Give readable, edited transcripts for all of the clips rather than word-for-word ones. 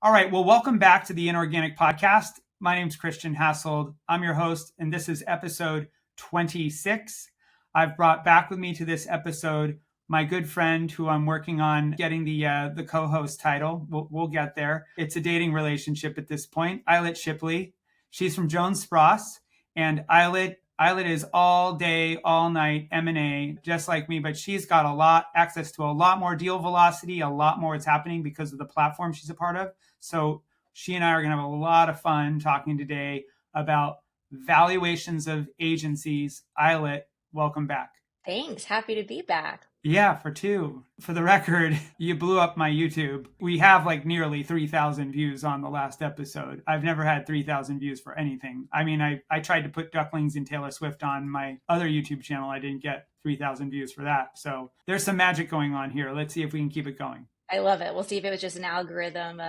All right. Well, welcome back to the Inorganic Podcast. My name's Christian Hassold. I'm your host, and this is episode 26. I've brought back with me to this episode my good friend who I'm working on getting the co-host title. We'll get there. It's a dating relationship at this point. Ayelet Shipley. She's from Jones Spross, and Ayelet is all day, all night M&A, just like me, but she's got access to a lot more deal velocity, a lot more is happening because of the platform she's a part of. So she and I are going to have a lot of fun talking today about valuations of agencies. Ayelet, welcome back. Thanks. Happy to be back. Yeah, for two. For the record, you blew up my YouTube. We have like nearly 3,000 views on the last episode. I've never had 3,000 views for anything. I mean, I tried to put ducklings and Taylor Swift on my other YouTube channel. I didn't get 3,000 views for that. So there's some magic going on here. Let's see if we can keep it going. I love it. We'll see if it was just an algorithm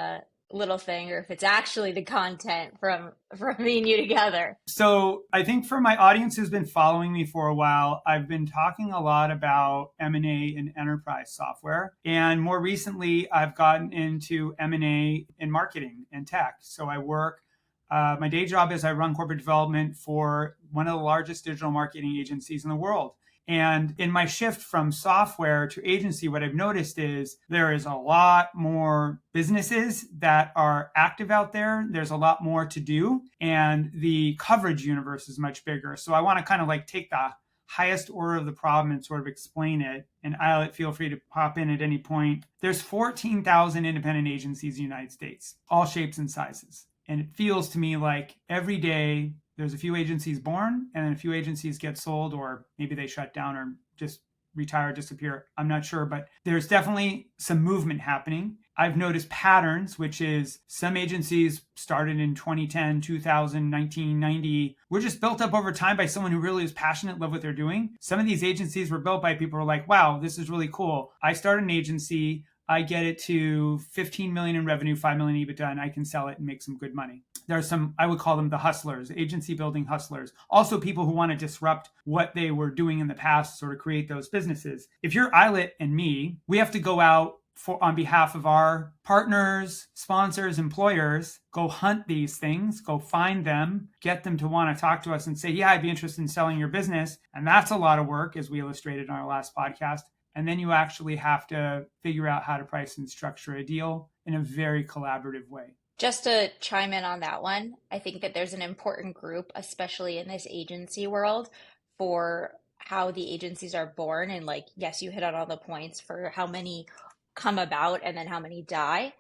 little thing or if it's actually the content from me and you together. So I think for my audience who's been following me for a while, I've been talking a lot about M&A in enterprise software. And more recently, I've gotten into M&A in marketing and tech. So I work, my day job is I run corporate development for one of the largest digital marketing agencies in the world. And in my shift from software to agency, what I've noticed is there is a lot more businesses that are active out there. There's a lot more to do, and the coverage universe is much bigger. So I want to kind of like take the highest order of the problem and sort of explain it. And Ayelet, feel free to pop in at any point. There's 14,000 independent agencies in the United States, all shapes and sizes. And it feels to me like every day there's a few agencies born and then a few agencies get sold, or maybe they shut down or just retire, disappear. I'm not sure, but there's definitely some movement happening. I've noticed patterns, which is some agencies started in 2010, 2000, 1990, were just built up over time by someone who really was passionate, loved what they're doing. Some of these agencies were built by people who were like, wow, this is really cool. I start an agency, I get it to 15 million in revenue, 5 million EBITDA, and I can sell it and make some good money. There's some, I would call them the hustlers, agency building hustlers. Also people who want to disrupt what they were doing in the past, sort of create those businesses. If you're Ayelet and me, we have to go out on behalf of our partners, sponsors, employers, go hunt these things, go find them, get them to want to talk to us and say, yeah, I'd be interested in selling your business. And that's a lot of work, as we illustrated in our last podcast. And then you actually have to figure out how to price and structure a deal in a very collaborative way. Just to chime in on that one, I think that there's an important group, especially in this agency world, for how the agencies are born. And like, yes, you hit on all the points for how many come about and then how many die.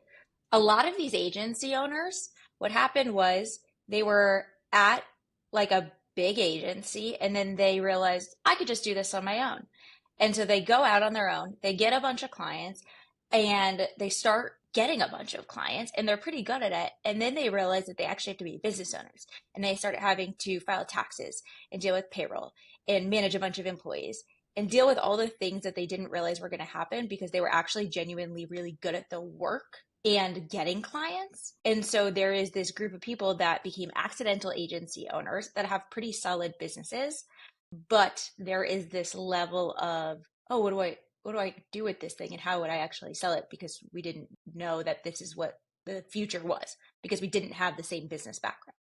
A lot of these agency owners, what happened was they were at like a big agency and then they realized I could just do this on my own. And so they go out on their own, they get a bunch of clients and they start getting a bunch of clients and they're pretty good at it. And then they realize that they actually have to be business owners and they start having to file taxes and deal with payroll and manage a bunch of employees and deal with all the things that they didn't realize were going to happen because they were actually genuinely really good at the work and getting clients. And so there is this group of people that became accidental agency owners that have pretty solid businesses, but there is this level of, oh, what do I do with this thing and how would I actually sell it? Because we didn't know that this is what the future was because we didn't have the same business background.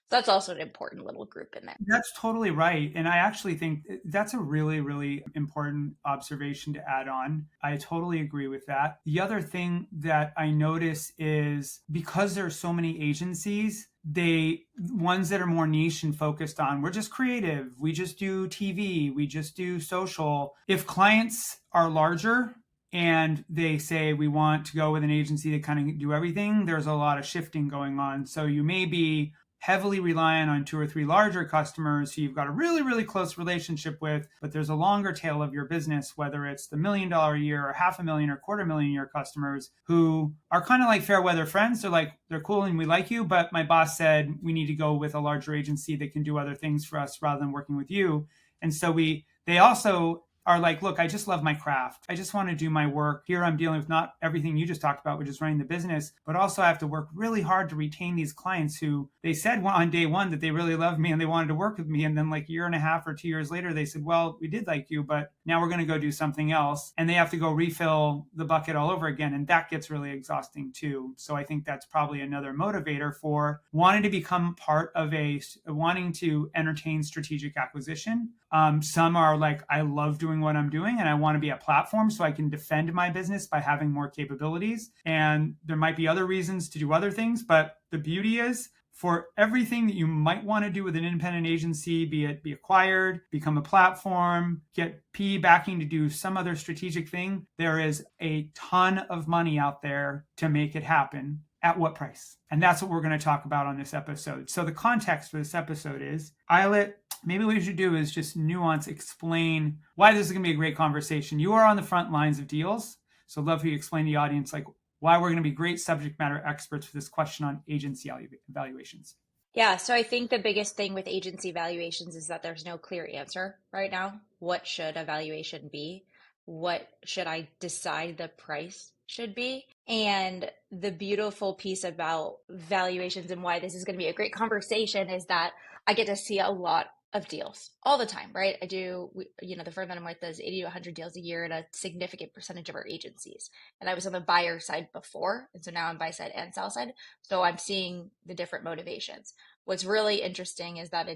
So that's also an important little group in there. That's totally right. And I actually think that's a really, really important observation to add on. I totally agree with that. The other thing that I notice is because there's so many agencies, ones that are more niche and focused on, we're just creative, we just do TV, we just do social. If clients are larger and they say we want to go with an agency that kind of do everything, there's a lot of shifting going on. So you may be heavily reliant on 2 or 3 larger customers who you've got a really, really close relationship with, but there's a longer tail of your business, whether it's the $1 million a year or $500,000 or $250,000 a year customers who are kind of like fair weather friends. They're like, they're cool and we like you, but my boss said we need to go with a larger agency that can do other things for us rather than working with you. And so they also are like, look, I just love my craft. I just want to do my work. Here I'm dealing with not everything you just talked about, which is running the business, but also I have to work really hard to retain these clients who they said on day one that they really loved me and they wanted to work with me. And then like a year and a half or 2 years later, they said, well, we did like you, but now we're going to go do something else. And they have to go refill the bucket all over again. And that gets really exhausting too. So I think that's probably another motivator for wanting to become part of wanting to entertain strategic acquisition. Some are like, I love doing what I'm doing and I want to be a platform so I can defend my business by having more capabilities. And there might be other reasons to do other things, but the beauty is for everything that you might want to do with an independent agency, be it be acquired, become a platform, get PE backing to do some other strategic thing, there is a ton of money out there to make it happen. At what price? And that's what we're going to talk about on this episode. So the context for this episode is, Ayelet, maybe what you should do is just explain why this is going to be a great conversation. You are on the front lines of deals. So I'd love for you to explain to the audience like why we're going to be great subject matter experts for this question on agency valuations. Yeah, so I think the biggest thing with agency valuations is that there's no clear answer right now. What should a valuation be? What should I decide the price should be? And the beautiful piece about valuations and why this is going to be a great conversation is that I get to see a lot of deals all the time, right? The firm that I'm with does 80 to 100 deals a year at a significant percentage of our agencies. And I was on the buyer side before, and so now I'm buy side and sell side. So I'm seeing the different motivations. What's really interesting is that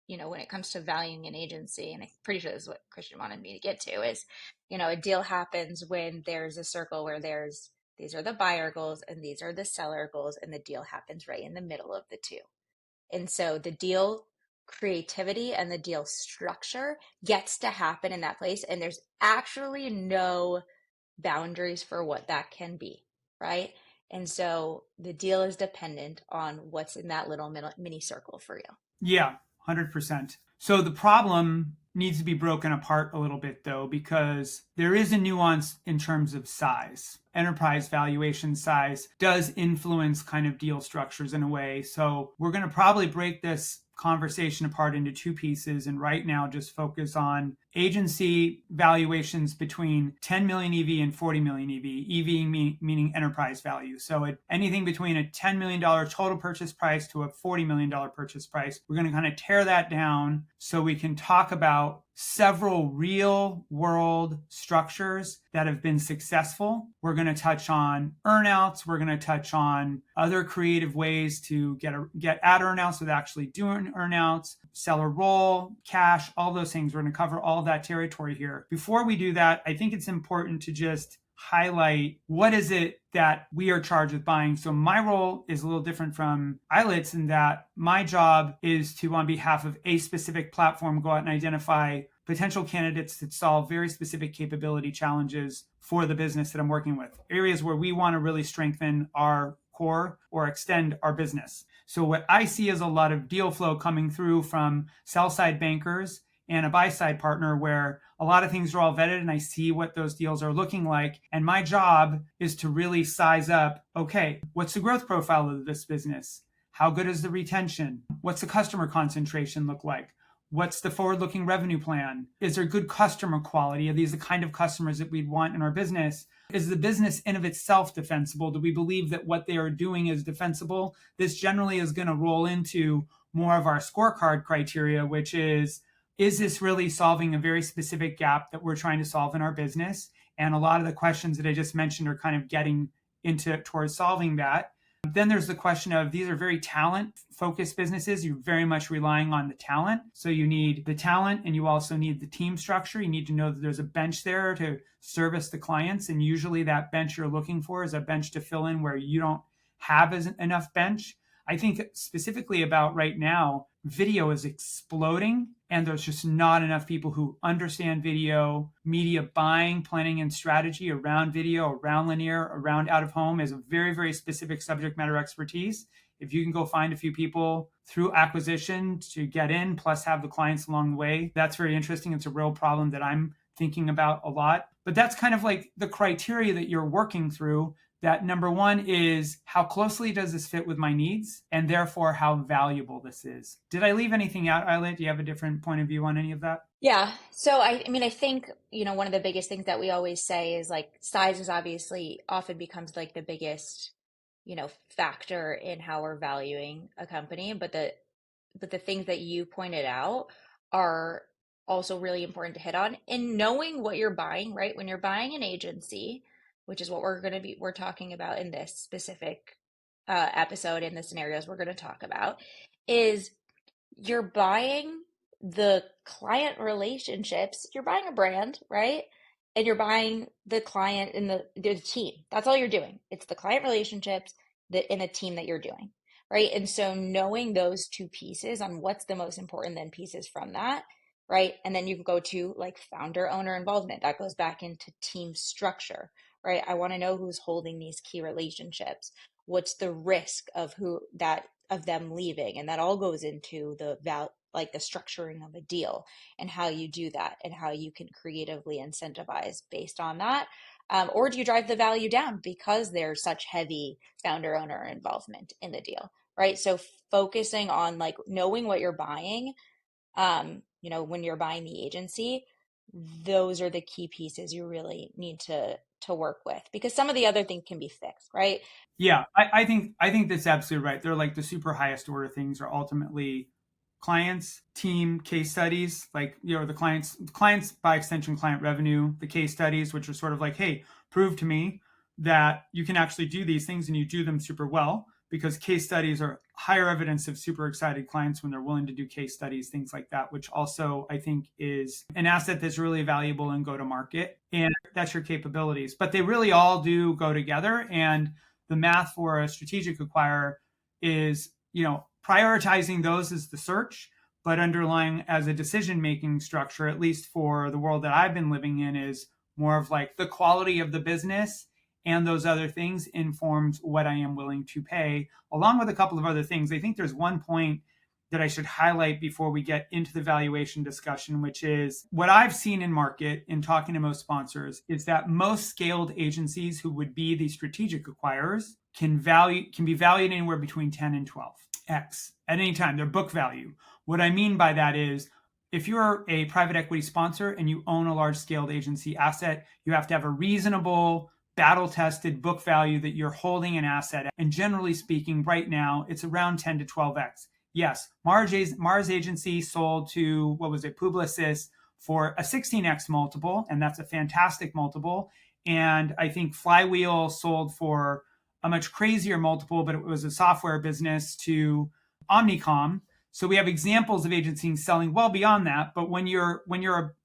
when it comes to valuing an agency, and I'm pretty sure this is what Christian wanted me to get to, is, a deal happens when there's a circle where these are the buyer goals and these are the seller goals, and the deal happens right in the middle of the two. And so the deal creativity and the deal structure gets to happen in that place. And there's actually no boundaries for what that can be, right? And so the deal is dependent on what's in that little mini circle for you. Yeah, 100%. So the problem needs to be broken apart a little bit though, because there is a nuance in terms of size. Enterprise valuation size does influence kind of deal structures in a way. So we're going to probably break this conversation apart into two pieces and right now just focus on agency valuations between 10 million EV and 40 million EV, meaning enterprise value. So anything between a $10 million total purchase price to a $40 million purchase price, we're going to kind of tear that down so we can talk about several real world structures that have been successful. We're going to touch on earnouts. We're going to touch on other creative ways to get at earnouts with actually doing earnouts, seller roll, cash, all those things. We're going to cover all that territory here. Before we do that, I think it's important to just highlight what is it that we are charged with buying. So my role is a little different from Ayelet's in that my job is to, on behalf of a specific platform, go out and identify potential candidates that solve very specific capability challenges for the business that I'm working with, areas where we want to really strengthen our core or extend our business. So what I see is a lot of deal flow coming through from sell-side bankers and a buy-side partner where a lot of things are all vetted and I see what those deals are looking like. And my job is to really size up, okay, what's the growth profile of this business? How good is the retention? What's the customer concentration look like? What's the forward-looking revenue plan? Is there good customer quality? Are these the kind of customers that we'd want in our business? Is the business in of itself defensible? Do we believe that what they are doing is defensible? This generally is going to roll into more of our scorecard criteria, which is this really solving a very specific gap that we're trying to solve in our business? And a lot of the questions that I just mentioned are kind of getting towards solving that. Then there's the question of these are very talent-focused businesses. You're very much relying on the talent. So you need the talent and you also need the team structure. You need to know that there's a bench there to service the clients. And usually that bench you're looking for is a bench to fill in where you don't have enough bench. I think specifically about right now, video is exploding and there's just not enough people who understand video. Media buying, planning, and strategy around video, around linear, around out of home is a very, very specific subject matter expertise. If you can go find a few people through acquisition to get in, plus have the clients along the way, that's very interesting. It's a real problem that I'm thinking about a lot. But that's kind of like the criteria that you're working through. That number one is how closely does this fit with my needs and therefore how valuable this is. Did I leave anything out, Eyelet? Do you have a different point of view on any of that? Yeah. So I mean, I think, one of the biggest things that we always say is like size is obviously often becomes like the biggest, factor in how we're valuing a company, but the things that you pointed out are also really important to hit on. In knowing what you're buying, right? When you're buying an agency, which is what we're talking about in this specific episode in the scenarios we're going to talk about, is you're buying the client relationships. You're buying a brand, right? And you're buying the client and the team. That's all you're doing. It's the client relationships that in a team that you're doing, right? And so knowing those two pieces on what's the most important then pieces from that, right? And then you can go to like founder owner involvement. That goes back into team structure, right? I want to know who's holding these key relationships. What's the risk of who that of them leaving, and that all goes into like the structuring of a deal and how you do that and how you can creatively incentivize based on that. Or do you drive the value down because there's such heavy founder owner involvement in the deal, right? So focusing on like knowing what you're buying, when you're buying the agency, those are the key pieces you really need to work with, because some of the other things can be fixed, right? Yeah, I think that's absolutely right. They're like the super highest order things are ultimately clients, team, case studies, like the clients by extension, client revenue, the case studies, which are sort of like, hey, prove to me that you can actually do these things and you do them super well. Because case studies are higher evidence of super excited clients when they're willing to do case studies, things like that, which also I think is an asset that's really valuable in go to market. And that's your capabilities. But they really all do go together. And the math for a strategic acquirer is, prioritizing those as the search, but underlying as a decision making structure, at least for the world that I've been living in, is more of like the quality of the business and those other things informs what I am willing to pay, along with a couple of other things. I think there's one point that I should highlight before we get into the valuation discussion, which is what I've seen in market in talking to most sponsors is that most scaled agencies who would be the strategic acquirers can be valued anywhere between 10 and 12x at any time, their book value. What I mean by that is if you're a private equity sponsor and you own a large scaled agency asset, you have to have a reasonable battle tested book value that you're holding an asset at. And generally speaking, right now, it's around 10 to 12x. Yes, Mars Agency sold to, what was it, Publicis for a 16x multiple, and that's a fantastic multiple. And I think Flywheel sold for a much crazier multiple, but it was a software business to Omnicom. So we have examples of agencies selling well beyond that. But when you're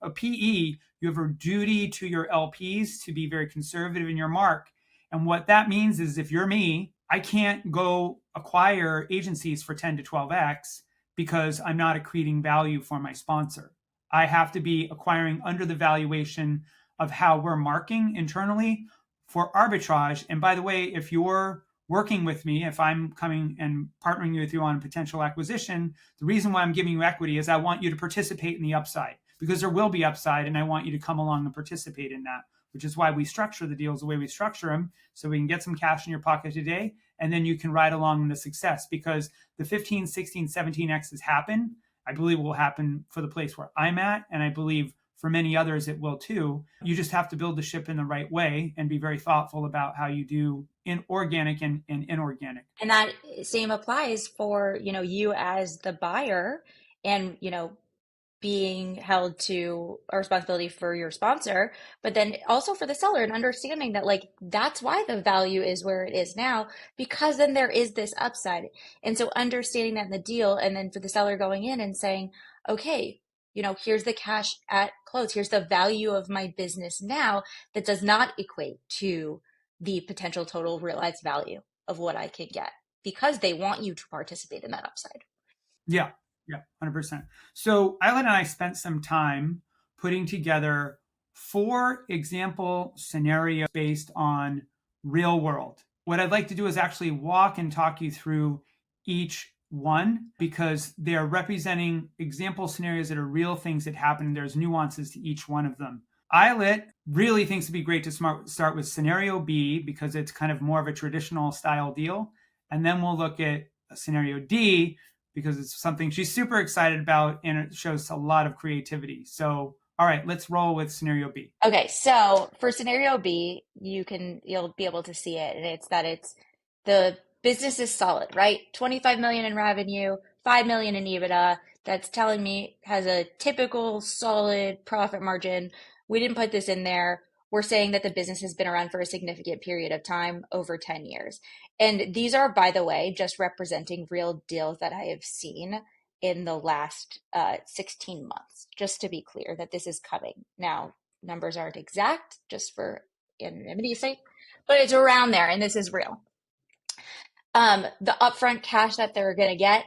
a PE, you have a duty to your LPs to be very conservative in your mark. And what that means is if you're me, I can't go acquire agencies for 10 to 12x because I'm not accreting value for my sponsor. I have to be acquiring under the valuation of how we're marking internally for arbitrage. And by the way, if you're working with me, if I'm coming and partnering with you on a potential acquisition, the reason why I'm giving you equity is I want you to participate in the upside, because there will be upside and I want you to come along and participate in that, which is why we structure the deals the way we structure them, so we can get some cash in your pocket today and then you can ride along in the success, because the 15, 16, 17x's happen. I believe will happen for the place where I'm at, and I believe for many others it will too. You just have to build the ship in the right way and be very thoughtful about how you do in organic and inorganic. And that same applies for, you as the buyer and, being held to a responsibility for your sponsor, but then also for the seller and understanding that like that's why the value is where it is now, because then there is this upside. And so understanding that in the deal, and then for the seller going in and saying, okay, here's the cash at close, here's the value of my business now that does not equate to the potential total realized value of what I can get, because they want you to participate in that upside. Yeah, yeah, 100%. So Eyelet and I spent some time putting together 4 example scenarios based on real world. What I'd like to do is actually walk and talk you through each one, because they're representing example scenarios that are real things that happen. And there's nuances to each one of them. Eyelet really thinks it'd be great to start with scenario B because it's kind of more of a traditional style deal. And then we'll look at scenario D because it's something she's super excited about and it shows a lot of creativity. So, all right, let's roll with scenario B. Okay, so for scenario B, you'll be able to see it, and it's the business is solid, right? 25 million in revenue, 5 million in EBITDA. That's telling me has a typical solid profit margin. We didn't put this in there. We're saying that the business has been around for a significant period of time, over 10 years. And these are, by the way, just representing real deals that I have seen in the last 16 months, just to be clear that this is coming. Now, numbers aren't exact, just for anonymity's sake, but it's around there, and this is real. The upfront cash that they're going to get,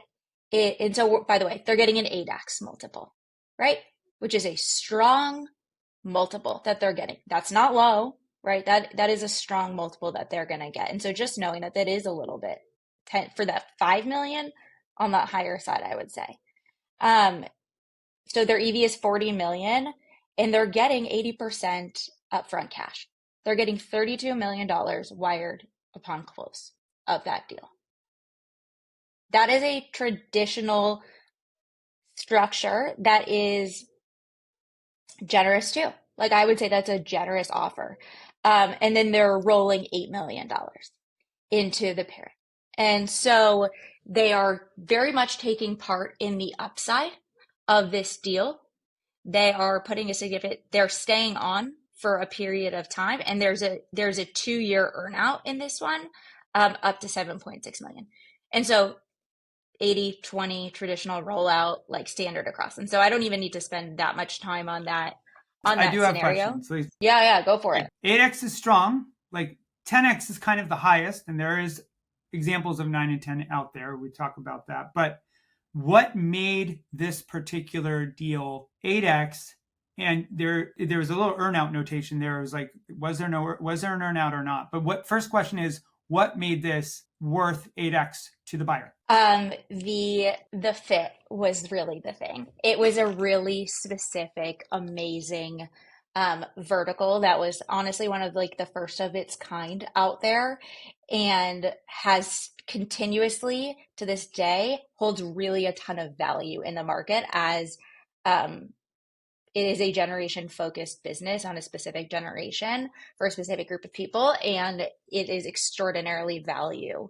and so, by the way, they're getting an 8x multiple, right? Which is a strong multiple that they're getting. That's not low, right? That is a strong multiple that they're going to get. And so just knowing that that is a little bit for that 5 million on the higher side, I would say. So their EV is 40 million and they're getting 80% upfront cash. They're getting $32 million wired upon close of that deal. That is a traditional structure that is generous too. Like I would say that's a generous offer. And then they're rolling $8 million into the parent. And so they are very much taking part in the upside of this deal. They are putting they're staying on for a period of time. And there's a 2-year earnout in this one, up to 7.6 million. And so 80-20 traditional rollout, like standard across. And so I don't even need to spend that much time on that I do have scenario. questions. Yeah, go for it. 8x is strong. Like 10x is kind of the highest, and there is examples of 9 and 10 out there. We talk about that. But what made this particular deal 8x? And there was a little earnout notation there. It was like, was there an earnout or not? But first question is, what made this worth 8x to the buyer? The fit was really the thing. It was a really specific, amazing vertical that was honestly one of like the first of its kind out there, and has continuously to this day holds really a ton of value in the market as it is a generation focused business on a specific generation for a specific group of people, and it is extraordinarily value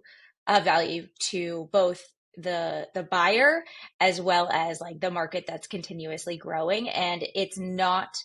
to both the buyer as well as like the market that's continuously growing. And it's not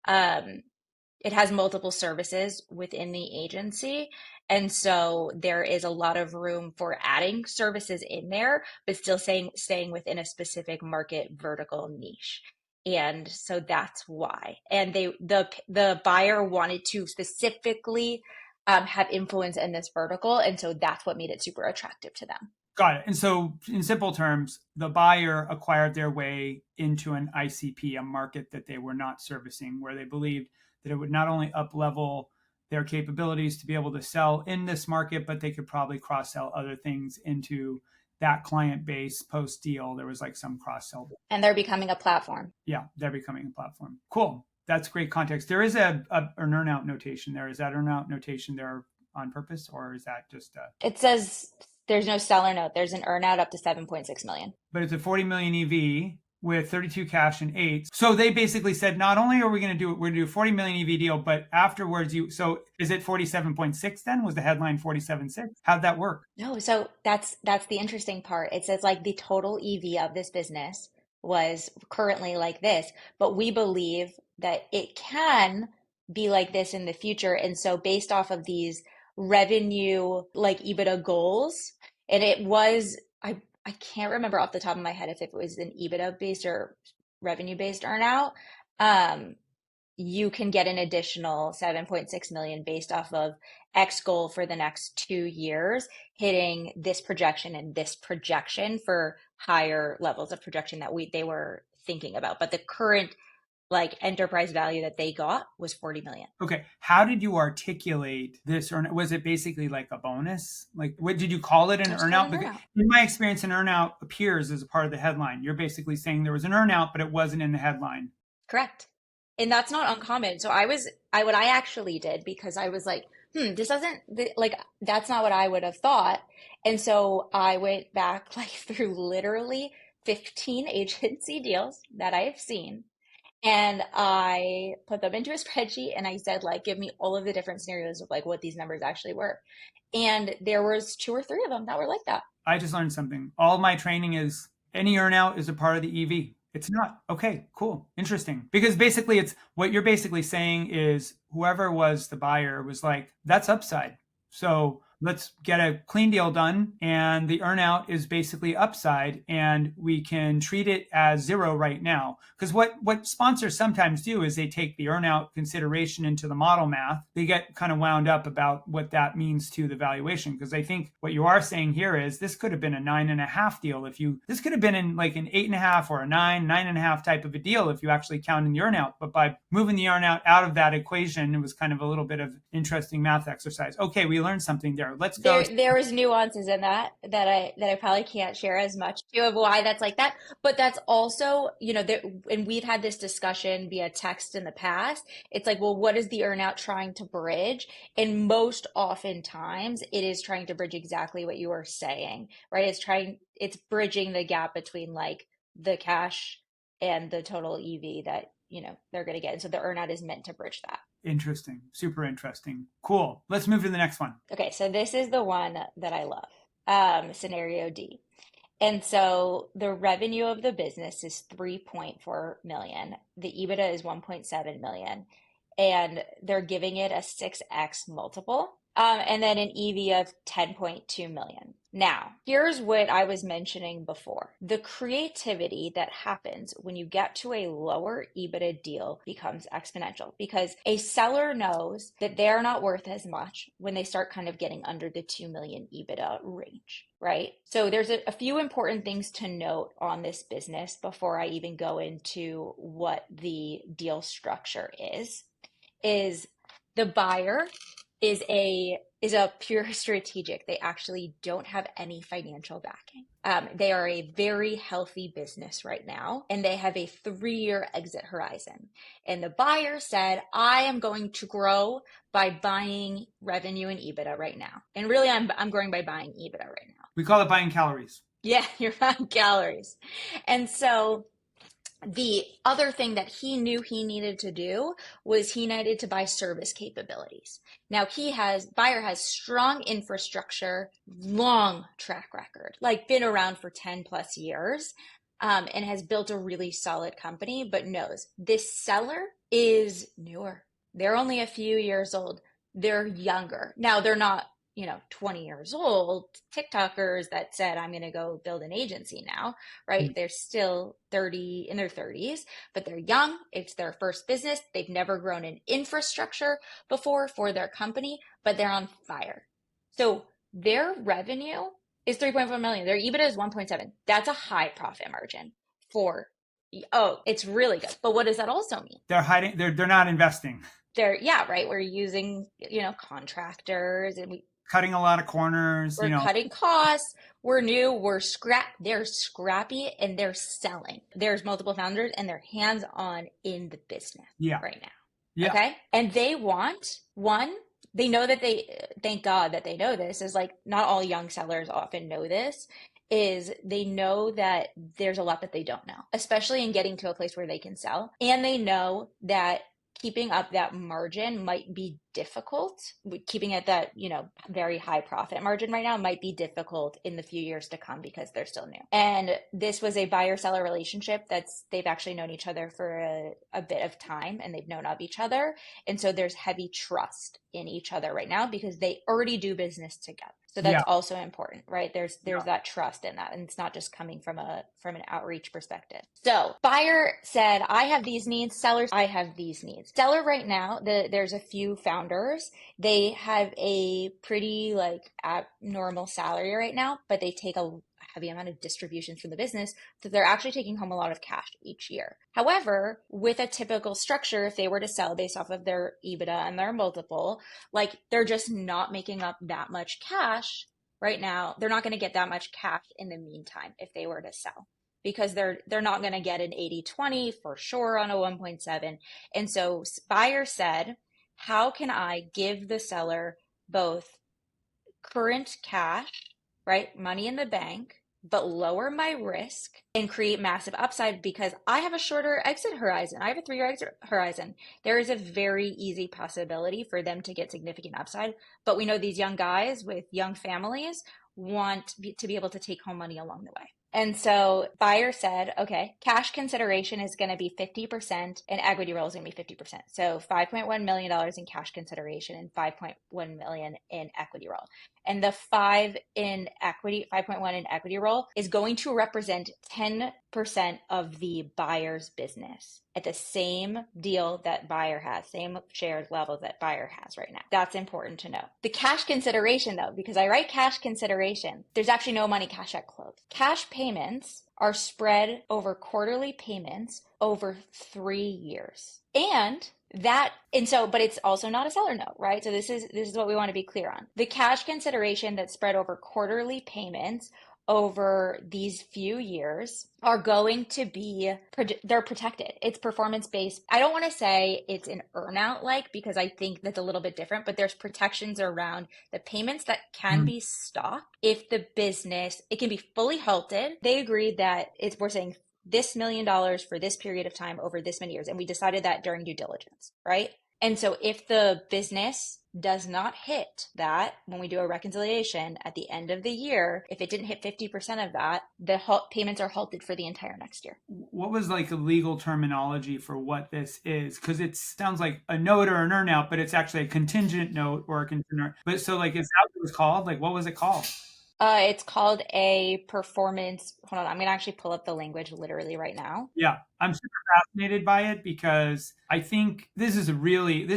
it has multiple services within the agency, and so there is a lot of room for adding services in there, but still staying within a specific market vertical niche. And so that's why. And the buyer wanted to specifically have influence in this vertical, and so that's what made it super attractive to them. Got it. And so, in simple terms, the buyer acquired their way into an ICP, a market that they were not servicing, where they believed that it would not only up-level their capabilities to be able to sell in this market, but they could probably cross-sell other things into that client base post-deal. There was like some cross-sell. And they're becoming a platform. Yeah, they're becoming a platform. Cool. That's great context. There is an earnout notation there. Is that earnout notation there on purpose, or is that just It says there's no seller note. There's an earnout up to 7.6 million. But it's a 40 million EV with 32 cash and 8. So they basically said, not only are we going to do it, we're going to do a 40 million EV deal, but afterwards so is it 47.6 then? Was the headline 47.6? How'd that work? No, so that's the interesting part. It says like the total EV of this business was currently like this, but we believe that it can be like this in the future. And so based off of these revenue like EBITDA goals, and it was I can't remember off the top of my head if it was an EBITDA based or revenue based earnout. You can get an additional 7.6 million based off of X goal for the next 2 years, hitting this projection and this projection for higher levels of projection that they were thinking about. But the current like enterprise value that they got was 40 million. Okay. How did you articulate this? Or was it basically like a bonus? Like, what did you call it? An earnout? Because in my experience, an earnout appears as a part of the headline. You're basically saying there was an earnout, but it wasn't in the headline. Correct. And that's not uncommon. So what I actually did, because I was like, this doesn't like, that's not what I would have thought. And so I went back like through literally 15 agency deals that I have seen. And I put them into a spreadsheet and I said, like, give me all of the different scenarios of like what these numbers actually were. And there was two or three of them that were like that. I just learned something. All my training is any earnout is a part of the EV. It's not. Okay, cool. Interesting. Because basically it's what you're basically saying is whoever was the buyer was like, that's upside. So let's get a clean deal done. And the earnout is basically upside. And we can treat it as zero right now. Because what sponsors sometimes do is they take the earnout consideration into the model math. They get kind of wound up about what that means to the valuation. Because I think what you are saying here is this could have been a 9.5 deal this could have been in like an 8.5 or a 9.5 type of a deal if you actually count in the earnout. But by moving the earnout out of that equation, it was kind of a little bit of interesting math exercise. Okay, we learned something there. Let's go. There was nuances in that I probably can't share as much to of why that's like that. But that's also, and we've had this discussion via text in the past. It's like, well, what is the earnout trying to bridge? And most oftentimes it is trying to bridge exactly what you are saying, right? It's bridging the gap between like the cash and the total EV that, they're going to get. And so the earnout is meant to bridge that. Interesting. Super interesting. Cool. Let's move to the next one. Okay, so this is the one that I love. Scenario D. And so the revenue of the business is 3.4 million. The EBITDA is 1.7 million. And they're giving it a 6x multiple. And then an EV of 10.2 million. Now, here's what I was mentioning before. The creativity that happens when you get to a lower EBITDA deal becomes exponential because a seller knows that they're not worth as much when they start kind of getting under the 2 million EBITDA range, right? So there's a few important things to note on this business before I even go into what the deal structure is the buyer is a pure strategic. They actually don't have any financial backing. They are a very healthy business right now, and they have a 3-year exit horizon. And the buyer said, I am going to grow by buying revenue and EBITDA right now. And really, I'm growing by buying EBITDA right now. We call it buying calories. Yeah, you're buying calories. And so the other thing that he knew he needed to do was he needed to buy service capabilities. Now buyer has strong infrastructure, long track record, like been around for 10 plus years, and has built a really solid company, but knows this seller is newer. They're only a few years old. They're younger. Now they're not 20 years old TikTokers that said, I'm going to go build an agency now, right? They're still in their 30s, but they're young. It's their first business. They've never grown an infrastructure before for their company, but they're on fire. So their revenue is 3.4 million. Their EBITDA is 1.7. That's a high profit margin it's really good. But what does that also mean? They're not investing. Right. We're using, contractors and cutting a lot of corners. We're cutting costs. We're new. They're scrappy and they're selling. There's multiple founders and they're hands-on in the business right now. Yeah. Okay. And they know that thank God that they know this is like, not all young sellers often know this, is they know that there's a lot that they don't know, especially in getting to a place where they can sell. And they know that keeping up that margin might be difficult. Keeping at that, very high profit margin right now might be difficult in the few years to come because they're still new. And this was a buyer-seller relationship they've actually known each other for a bit of time, and they've known of each other. And so there's heavy trust in each other right now because they already do business together. So that's also important, right? There's that trust in that. And it's not just coming from an outreach perspective. So buyer said, I have these needs. Seller, I have these needs. Seller right now, there's a few founders. They have a pretty abnormal salary right now, but they take a heavy amount of distributions from the business, so they're actually taking home a lot of cash each year. However, with a typical structure, if they were to sell based off of their EBITDA and their multiple, they're just not making up that much cash right now. They're not going to get that much cash in the meantime if they were to sell. because they're not going to get an 80/20 for sure on a 1.7. And so buyer said, how can I give the seller both current cash, right? Money in the bank, but lower my risk and create massive upside because I have a shorter exit horizon. I have a 3-year exit horizon. There is a very easy possibility for them to get significant upside. But we know these young guys with young families want to be able to take home money along the way. And so buyer said, okay, cash consideration is going to be 50% and equity roll is going to be 50%. So $5.1 million in cash consideration and 5.1 million in equity roll. And the 5.1 in equity roll is going to represent 10% of the buyer's business at the same deal that buyer has, same shares level that buyer has right now. That's important to know. The cash consideration though, because I write cash consideration, there's actually no money cash at close. Cash payments are spread over quarterly payments over 3 years. But it's also not a seller note, right? So this is what we want to be clear on. The cash consideration that's spread over quarterly payments over these few years are going to be, they're protected. It's performance based. I don't want to say it's an earnout like, because I think that's a little bit different, but there's protections around the payments that can be stopped if the business, it can be fully halted. They agreed that we're saying this $1 million for this period of time over this many years. And we decided that during due diligence, right? And so if the business does not hit that, when we do a reconciliation at the end of the year, if it didn't hit 50% of that, the payments are halted for the entire next year. What was like the legal terminology for what this is? Because it sounds like a note or an earnout, but it's actually a contingent note or a contingent. But so like, is that what it was called? Like, what was it called? It's called a performance. Hold on, I'm gonna actually pull up the language literally right now. Yeah, I'm super fascinated by it because I think this is a really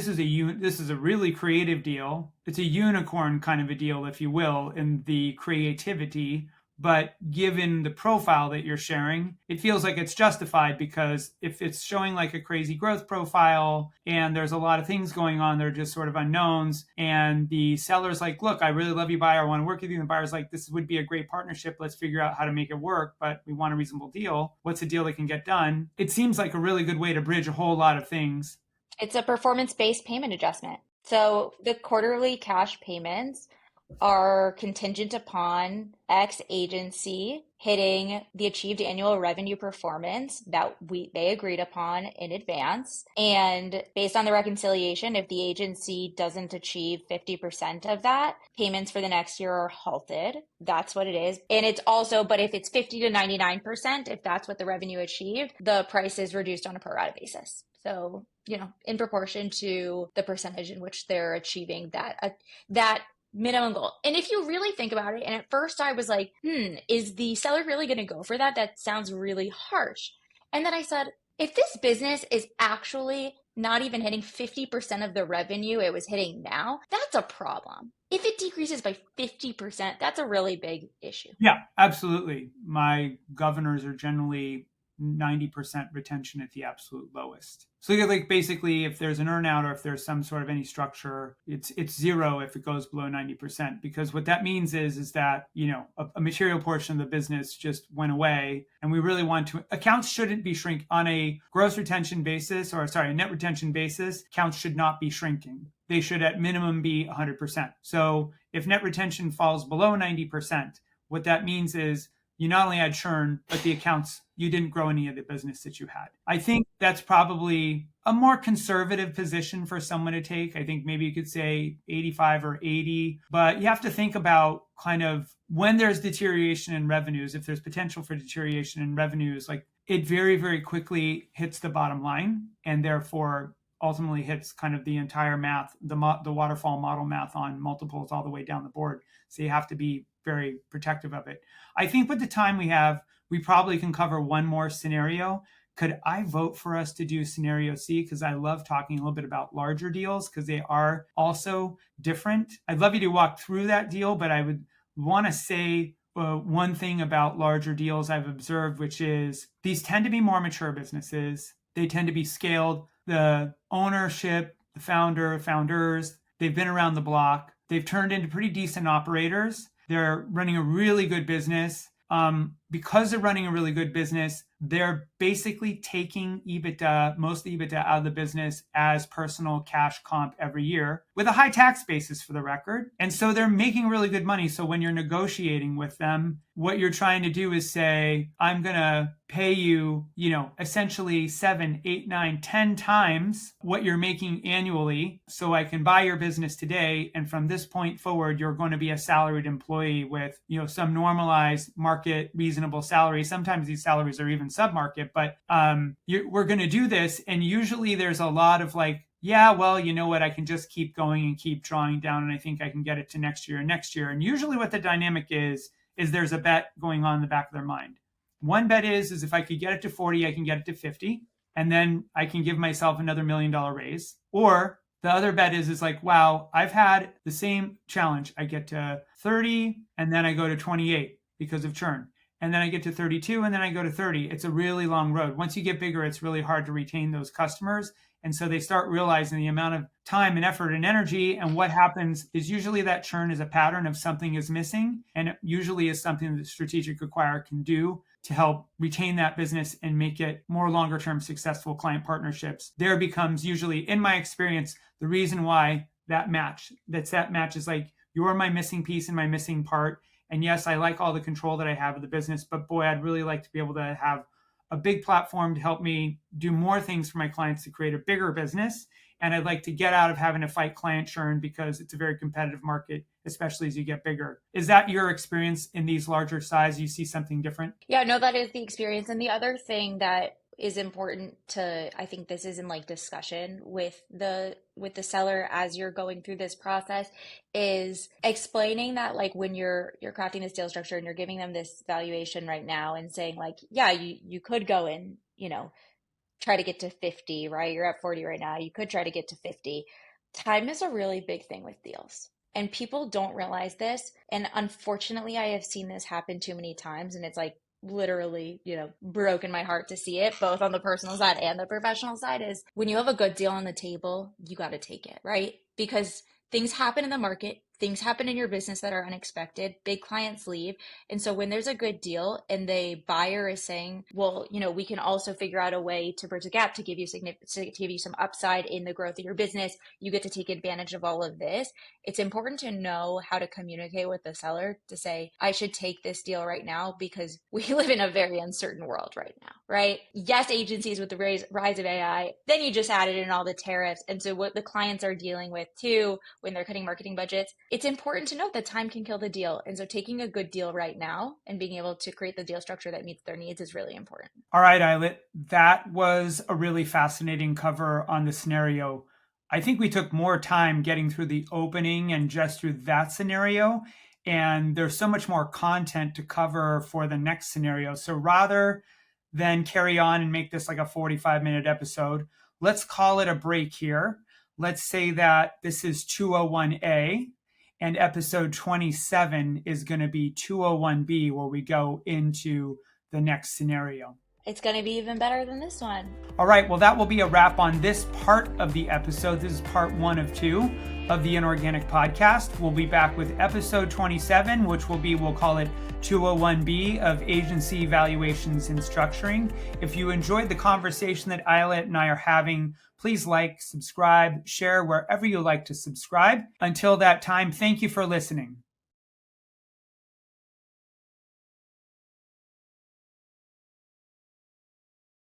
creative deal. It's a unicorn kind of a deal, if you will, in the creativity. But given the profile that you're sharing, it feels like it's justified, because if it's showing like a crazy growth profile and there's a lot of things going on, they're just sort of unknowns. And the seller's like, look, I really love you, buyer. I want to work with you. And the buyer's like, this would be a great partnership. Let's figure out how to make it work. But we want a reasonable deal. What's a deal that can get done? It seems like a really good way to bridge a whole lot of things. It's a performance-based payment adjustment. So the quarterly cash payments are contingent upon X agency hitting the achieved annual revenue performance that they agreed upon in advance. And based on the reconciliation, if the agency doesn't achieve 50% of that, payments for the next year are halted. That's what it is. And it's also, but if it's 50 to 99%, if that's what the revenue achieved, the price is reduced on a pro rata basis. So, in proportion to the percentage in which they're achieving that minimum goal. And if you really think about it, and at first I was like, is the seller really going to go for that? That sounds really harsh. And then I said, if this business is actually not even hitting 50% of the revenue it was hitting now, that's a problem. If it decreases by 50%, that's a really big issue. Yeah, absolutely. My governors are generally 90% retention at the absolute lowest. So like basically if there's an earnout or if there's some sort of any structure, it's zero if it goes below 90%, because what that means is that, a material portion of the business just went away, and we really want to, accounts shouldn't be shrink on a gross retention basis, or sorry, net retention basis, accounts should not be shrinking. They should at minimum be 100%. So if net retention falls below 90%, what that means is you not only had churn, but the accounts, you didn't grow any of the business that you had. I think that's probably a more conservative position for someone to take. I think maybe you could say 85 or 80, but you have to think about kind of when there's deterioration in revenues, if there's potential for deterioration in revenues, like it very, very quickly hits the bottom line, and therefore ultimately hits kind of the entire math, the waterfall model math on multiples all the way down the board. So you have to be very protective of it. I think with the time we have, we probably can cover one more scenario. Could I vote for us to do scenario C? Because I love talking a little bit about larger deals because they are also different. I'd love you to walk through that deal, but I would want to say one thing about larger deals I've observed, which is these tend to be more mature businesses. They tend to be scaled. The ownership, the founders, they've been around the block. They've turned into pretty decent operators. They're running a really good business. because they're running a really good business, they're basically taking EBITDA, most of the EBITDA out of the business as personal cash comp every year with a high tax basis for the record. And so they're making really good money. So when you're negotiating with them, what you're trying to do is say, I'm going to pay you, essentially 7, 8, 9, 10 times what you're making annually so I can buy your business today. And from this point forward, you're going to be a salaried employee with, some normalized market reasonable salary. Sometimes these salaries are even sub-market, but we're going to do this. And usually there's a lot of like, yeah, well, you know what? I can just keep going and keep drawing down. And I think I can get it to next year and next year. And usually what the dynamic is there's a bet going on in the back of their mind. One bet is if I could get it to 40, I can get it to 50. And then I can give myself another $1 million raise. Or the other bet is like, wow, I've had the same challenge. I get to 30 and then I go to 28 because of churn. And then I get to 32 and then I go to 30. It's a really long road. Once you get bigger, it's really hard to retain those customers. And so they start realizing the amount of time and effort and energy. And what happens is usually that churn is a pattern of something is missing. And it usually is something that strategic acquirer can do to help retain that business and make it more longer term successful client partnerships. There becomes usually, in my experience, the reason why that match is like, you're my missing piece and my missing part. And yes, I like all the control that I have of the business, but boy, I'd really like to be able to have a big platform to help me do more things for my clients to create a bigger business. And I'd like to get out of having to fight client churn because it's a very competitive market, especially as you get bigger. Is that your experience in these larger size? You see something different? Yeah, no, that is the experience. And the other thing that is important to, I think this is in like discussion with the seller as you're going through this process, is explaining that like when you're crafting this deal structure and you're giving them this valuation right now and saying like, yeah, you could go and, try to get to 50, right? You're at 40 right now. You could try to get to 50. Time is a really big thing with deals. And people don't realize this. And unfortunately, I have seen this happen too many times. And it's like literally, broken my heart to see it, both on the personal side and the professional side, is when you have a good deal on the table, you got to take it, right? Because things happen in the market. Things happen in your business that are unexpected. Big clients leave. And so when there's a good deal and the buyer is saying, well, we can also figure out a way to bridge the gap to give you some upside in the growth of your business. You get to take advantage of all of this. It's important to know how to communicate with the seller to say, I should take this deal right now because we live in a very uncertain world right now, right? Yes, agencies with the rise of AI, then you just added in all the tariffs. And so what the clients are dealing with too, when they're cutting marketing budgets, it's important to note that time can kill the deal. And so taking a good deal right now and being able to create the deal structure that meets their needs is really important. All right, Ayelet, that was a really fascinating cover on the scenario. I think we took more time getting through the opening and just through that scenario. And there's so much more content to cover for the next scenario. So rather than carry on and make this like a 45-minute episode, let's call it a break here. Let's say that this is 201A. And episode 27 is going to be 201B, where we go into the next scenario. It's going to be even better than this one. All right, well, that will be a wrap on this part of the episode. This is part 1 of 2 of the Inorganic Podcast. We'll be back with episode 27, which will be, we'll call it 201B of Agency Valuations and Structuring. If you enjoyed the conversation that Ayelet and I are having, please like, subscribe, share wherever you like to subscribe. Until that time, thank you for listening.